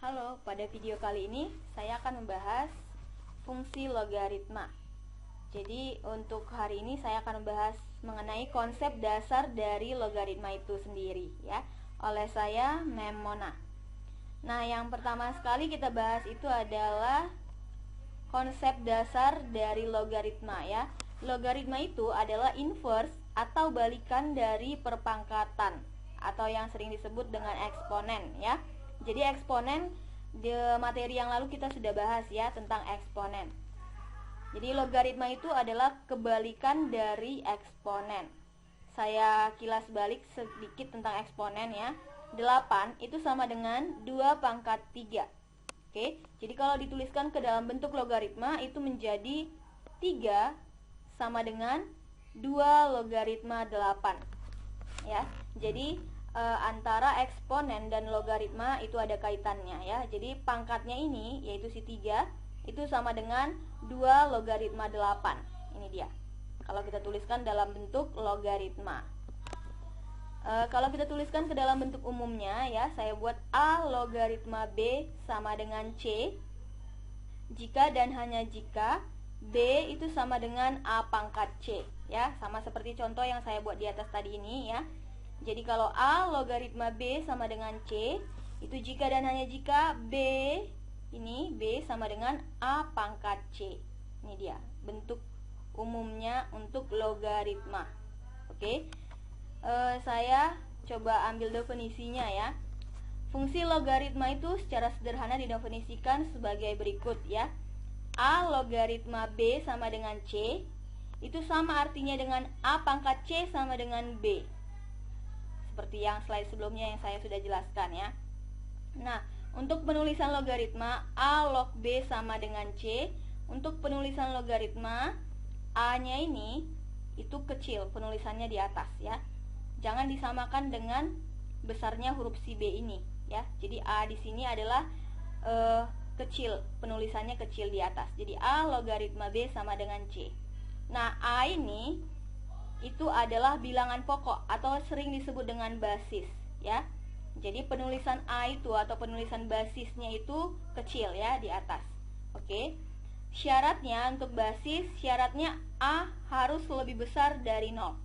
Halo, pada video kali ini saya akan membahas fungsi logaritma. Jadi untuk hari ini saya akan membahas mengenai konsep dasar dari logaritma itu sendiri ya, oleh saya Memona. Nah, yang pertama sekali kita bahas itu adalah konsep dasar dari logaritma ya. Logaritma itu adalah inverse atau balikan dari perpangkatan atau yang sering disebut dengan eksponen ya. Jadi eksponen di materi yang lalu kita sudah bahas ya tentang eksponen. Jadi logaritma itu adalah kebalikan dari eksponen. Saya kilas balik sedikit tentang eksponen ya. 8 itu sama dengan 2 pangkat 3. Oke, jadi kalau dituliskan ke dalam bentuk logaritma itu menjadi 3 sama dengan 2 logaritma 8. Ya, jadi antara eksponen dan logaritma itu ada kaitannya ya. Jadi pangkatnya ini yaitu si 3 itu sama dengan 2 logaritma 8. Ini dia. Kalau kita tuliskan dalam bentuk logaritma. Kalau kita tuliskan ke dalam bentuk umumnya ya, saya buat A logaritma B sama dengan C. Jika dan hanya jika B itu sama dengan A pangkat C ya, sama seperti contoh yang saya buat di atas tadi ini ya. Jadi kalau A logaritma B sama dengan C, itu jika dan hanya jika B sama dengan A pangkat C. Ini dia bentuk umumnya untuk logaritma. Oke, saya coba ambil definisinya ya. Fungsi logaritma itu secara sederhana didefinisikan sebagai berikut ya. A logaritma B sama dengan C itu sama artinya dengan A pangkat C sama dengan B. Seperti yang slide sebelumnya yang saya sudah jelaskan ya. Nah, untuk penulisan logaritma A log B sama dengan C, untuk penulisan logaritma A-nya ini itu kecil, penulisannya di atas ya. Jangan disamakan dengan besarnya huruf si B ini ya. Jadi A di sini adalah kecil, penulisannya kecil di atas. Jadi A logaritma B sama dengan C. Nah, A ini itu adalah bilangan pokok atau sering disebut dengan basis ya. Jadi penulisan A itu atau penulisan basisnya itu kecil ya di atas. Oke. Syaratnya untuk basis, syaratnya A harus lebih besar dari 0.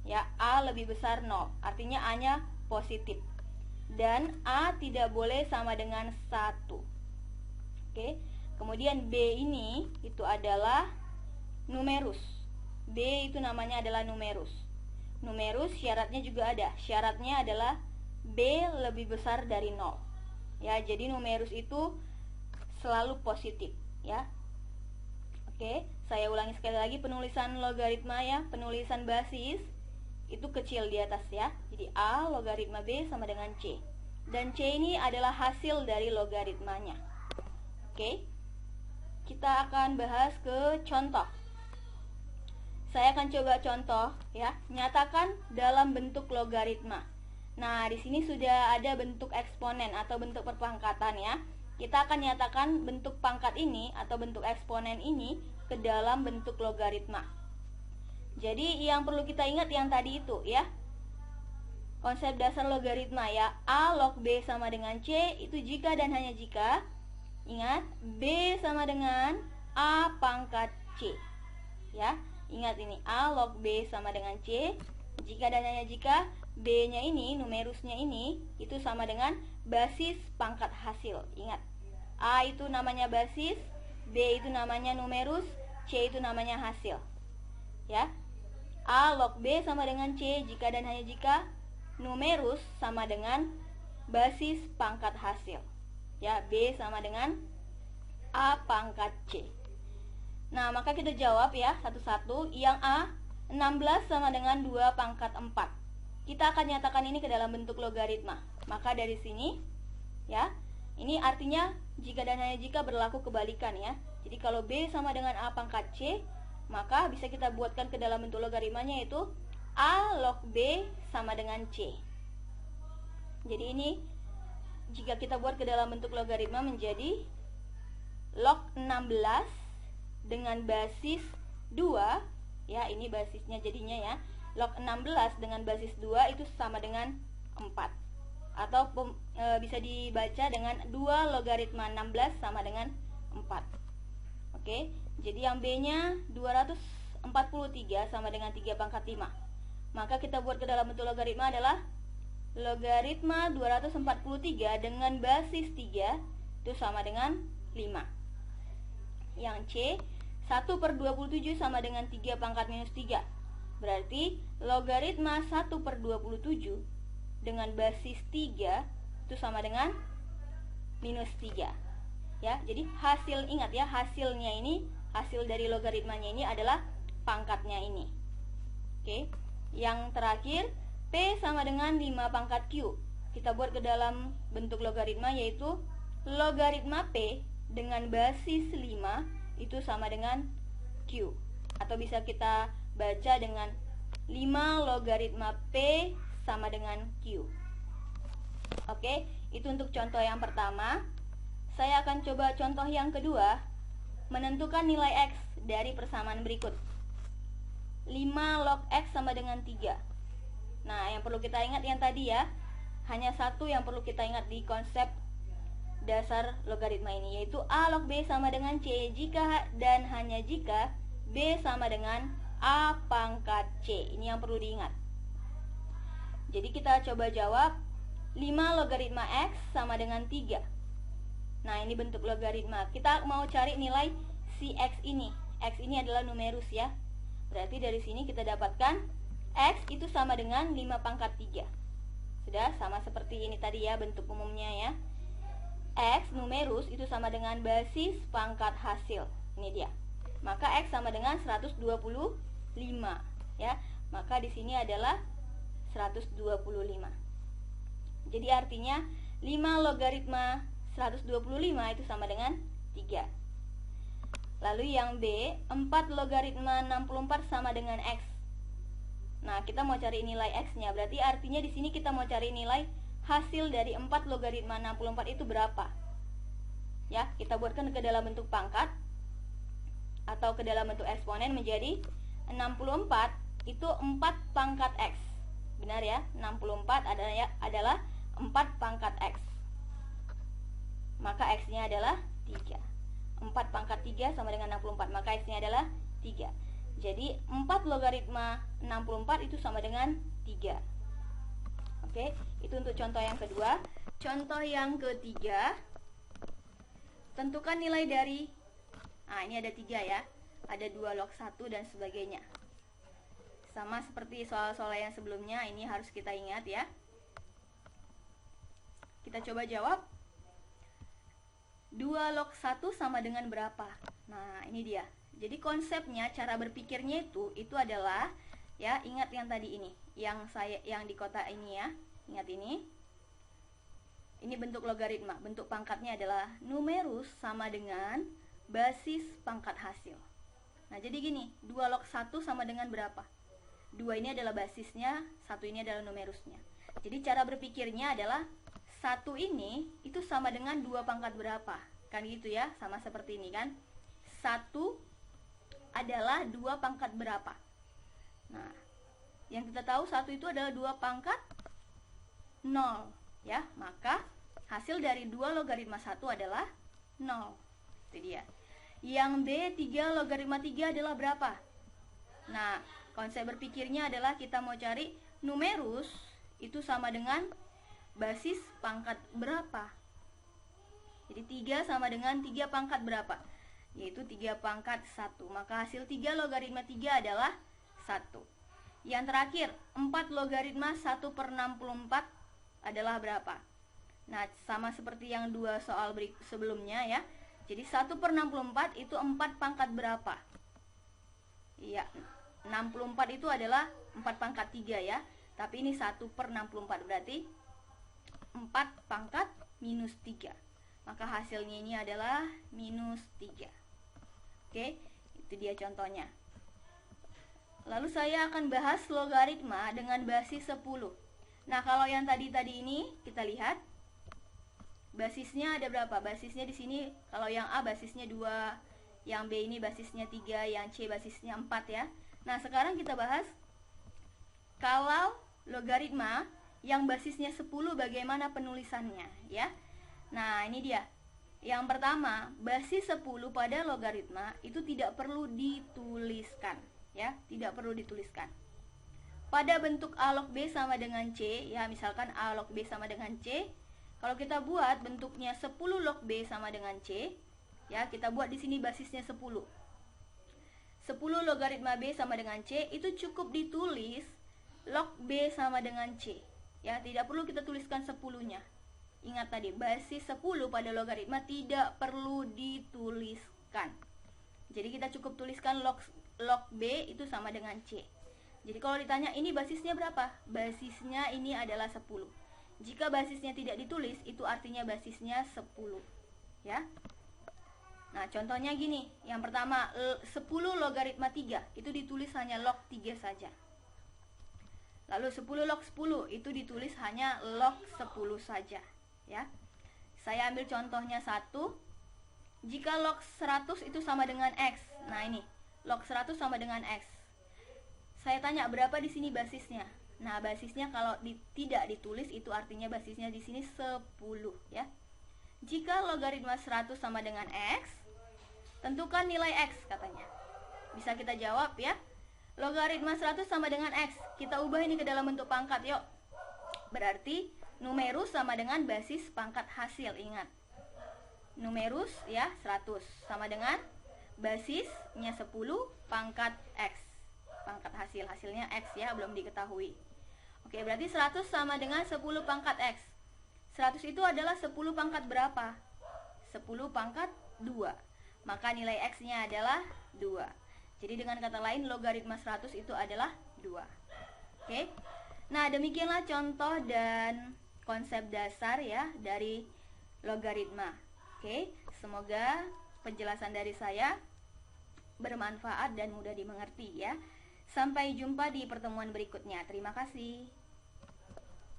Ya, A lebih besar 0. Artinya A-nya positif. Dan A tidak boleh sama dengan 1. Oke. Kemudian B ini itu adalah numerus. B itu namanya adalah numerus. Numerus syaratnya juga ada. Syaratnya adalah B lebih besar dari 0. Ya, jadi numerus itu selalu positif, ya. Oke, saya ulangi sekali lagi penulisan logaritma ya, penulisan basis itu kecil di atas ya. Jadi A logaritma B sama dengan C. Dan C ini adalah hasil dari logaritmanya. Oke. Kita akan bahas ke contoh. Saya akan coba contoh ya, nyatakan dalam bentuk logaritma. Nah, di sini sudah ada bentuk eksponen atau bentuk perpangkatan ya. Kita akan nyatakan bentuk pangkat ini atau bentuk eksponen ini ke dalam bentuk logaritma. Jadi yang perlu kita ingat yang tadi itu ya. Konsep dasar logaritma ya, A log B sama dengan C itu jika dan hanya jika, ingat, B sama dengan A pangkat C ya. Ingat ini, A log B sama dengan C. Jika dan hanya jika B-nya ini, numerusnya ini, itu sama dengan basis pangkat hasil. Ingat, A itu namanya basis, B itu namanya numerus, C itu namanya hasil. Ya, A log B sama dengan C jika dan hanya jika numerus sama dengan basis pangkat hasil. Ya, B sama dengan A pangkat C. Nah, maka kita jawab ya satu-satu. Yang A, 16 sama dengan 2 pangkat 4. Kita akan nyatakan ini ke dalam bentuk logaritma. Maka dari sini ya, ini artinya jika dan hanya jika berlaku kebalikan ya. Jadi kalau B sama dengan A pangkat C, maka bisa kita buatkan ke dalam bentuk logaritmanya yaitu A log B sama dengan C. Jadi ini jika kita buat ke dalam bentuk logaritma menjadi log 16 dengan basis 2 ya, ini basisnya jadinya ya. Log 16 dengan basis 2 itu sama dengan 4. atau bisa dibaca dengan 2 logaritma 16 sama dengan 4. Oke, jadi yang B-nya 243 sama dengan 3 pangkat 5. Maka kita buat ke dalam bentuk logaritma adalah logaritma 243 dengan basis 3 itu sama dengan 5. Yang C, 1/27 sama dengan 3 pangkat minus 3. Berarti logaritma 1/27 dengan basis 3 itu sama dengan minus 3. Ya, jadi ingat ya, hasilnya ini, hasil dari logaritmanya ini adalah pangkatnya ini. Oke. Yang terakhir, P sama dengan 5 pangkat Q. Kita buat ke dalam bentuk logaritma, yaitu logaritma P dengan basis 5 itu sama dengan Q. Atau bisa kita baca dengan 5 logaritma P sama dengan Q. Oke, itu untuk contoh yang pertama. Saya akan coba contoh yang kedua, menentukan nilai X dari persamaan berikut. 5 log X sama dengan 3. Nah, yang perlu kita ingat yang tadi ya, hanya satu yang perlu kita ingat di konsep dasar logaritma ini, yaitu A log B sama dengan C jika dan hanya jika B sama dengan A pangkat C. Ini yang perlu diingat. Jadi kita coba jawab, 5 logaritma X sama dengan 3. Nah, ini bentuk logaritma. Kita mau cari nilai si X ini. X ini adalah numerus ya. Berarti dari sini kita dapatkan X itu sama dengan 5 pangkat 3. Sudah sama seperti ini tadi ya bentuk umumnya ya. X numerus itu sama dengan basis pangkat hasil. Ini dia. Maka X sama dengan 125 ya. Maka di sini adalah 125. Jadi artinya 5 logaritma 125 itu sama dengan 3. Lalu yang B, 4 logaritma 64 sama dengan X. Nah, kita mau cari nilai X-nya. Berarti artinya di sini kita mau cari nilai hasil dari 4 logaritma 64 itu berapa. Ya, kita buatkan ke dalam bentuk pangkat atau ke dalam bentuk eksponen menjadi 64 itu 4 pangkat X. Benar ya, 64 adalah 4 pangkat X. Maka X-nya adalah 3. 4 pangkat 3 sama dengan 64, maka X-nya adalah 3. Jadi 4 logaritma 64 itu sama dengan 3. Oke, itu untuk contoh yang kedua. Contoh yang ketiga, tentukan nilai dari, nah ini ada 3 ya, ada 2 log 1 dan sebagainya. Sama seperti soal-soal yang sebelumnya, ini harus kita ingat ya. Kita coba jawab. 2 log 1 sama dengan berapa? Nah, ini dia. Jadi konsepnya, cara berpikirnya itu adalah ya, ingat yang tadi ini, yang di kotak ini ya. Ingat ini. Ini bentuk logaritma. Bentuk pangkatnya adalah numerus sama dengan basis pangkat hasil. Nah, jadi gini, 2 log 1 sama dengan berapa? 2 ini adalah basisnya, 1 ini adalah numerusnya. Jadi cara berpikirnya adalah 1 ini itu sama dengan 2 pangkat berapa? Kan gitu ya, sama seperti ini kan. 1 adalah 2 pangkat berapa? Nah, yang kita tahu 1 itu adalah 2 pangkat 0 ya. Maka hasil dari 2 logaritma 1 adalah 0. Itu dia. Yang B, 3 logaritma 3 adalah berapa? Nah, konsep berpikirnya adalah kita mau cari numerus itu sama dengan basis pangkat berapa. Jadi 3 sama dengan 3 pangkat berapa? Yaitu 3 pangkat 1. Maka hasil 3 logaritma 3 adalah 1. Yang terakhir, 4 logaritma 1/64 adalah berapa? Nah, sama seperti yang 2 soal sebelumnya ya. Jadi 1/64 itu 4 pangkat berapa? Iya, 64 itu adalah 4 pangkat 3 ya. Tapi ini 1/64, berarti 4 pangkat minus 3. Maka hasilnya ini adalah minus 3. Oke, itu dia contohnya. Lalu saya akan bahas logaritma dengan basis 10. Nah, kalau yang tadi ini kita lihat basisnya ada berapa? Basisnya di sini kalau yang A basisnya 2, yang B ini basisnya 3, yang C basisnya 4 ya. Nah, sekarang kita bahas kalau logaritma yang basisnya 10 bagaimana penulisannya ya. Nah, ini dia. Yang pertama, basis 10 pada logaritma itu tidak perlu dituliskan ya, tidak perlu dituliskan. Pada bentuk A log B sama dengan C ya, misalkan A log B sama dengan C. Kalau kita buat bentuknya 10 log B sama dengan C ya, kita buat di sini basisnya 10. 10 logaritma B sama dengan C itu cukup ditulis log B sama dengan C ya, tidak perlu kita tuliskan 10-nya. Ingat tadi, basis 10 pada logaritma tidak perlu dituliskan. Jadi kita cukup tuliskan log B itu sama dengan C. Jadi kalau ditanya ini basisnya berapa? Basisnya ini adalah 10. Jika basisnya tidak ditulis, itu artinya basisnya 10 ya. Nah, contohnya gini. Yang pertama, 10 logaritma 3 itu ditulis hanya log 3 saja. Lalu 10 log 10 itu ditulis hanya log 10 saja ya. Saya ambil contohnya 1. Jika log 100 itu sama dengan X. Nah, ini log 100 sama dengan X. Saya tanya berapa di sini basisnya. Nah, basisnya kalau tidak ditulis itu artinya basisnya di sini 10 ya. Jika logaritma 100 sama dengan X, tentukan nilai X katanya. Bisa kita jawab ya. Logaritma 100 sama dengan X. Kita ubah ini ke dalam bentuk pangkat, yuk. Berarti numerus sama dengan basis pangkat hasil, ingat. Numerus ya 100 sama dengan basisnya 10 pangkat X. Pangkat hasil, hasilnya X ya, belum diketahui. Oke, berarti 100 sama dengan 10 pangkat X. 100 itu adalah 10 pangkat berapa? 10 pangkat 2. Maka nilai X-nya adalah 2. Jadi dengan kata lain logaritma 100 itu adalah 2. Oke. Nah, demikianlah contoh dan konsep dasar ya dari logaritma. Oke, semoga penjelasan dari saya bermanfaat dan mudah dimengerti ya. Sampai jumpa di pertemuan berikutnya. Terima kasih.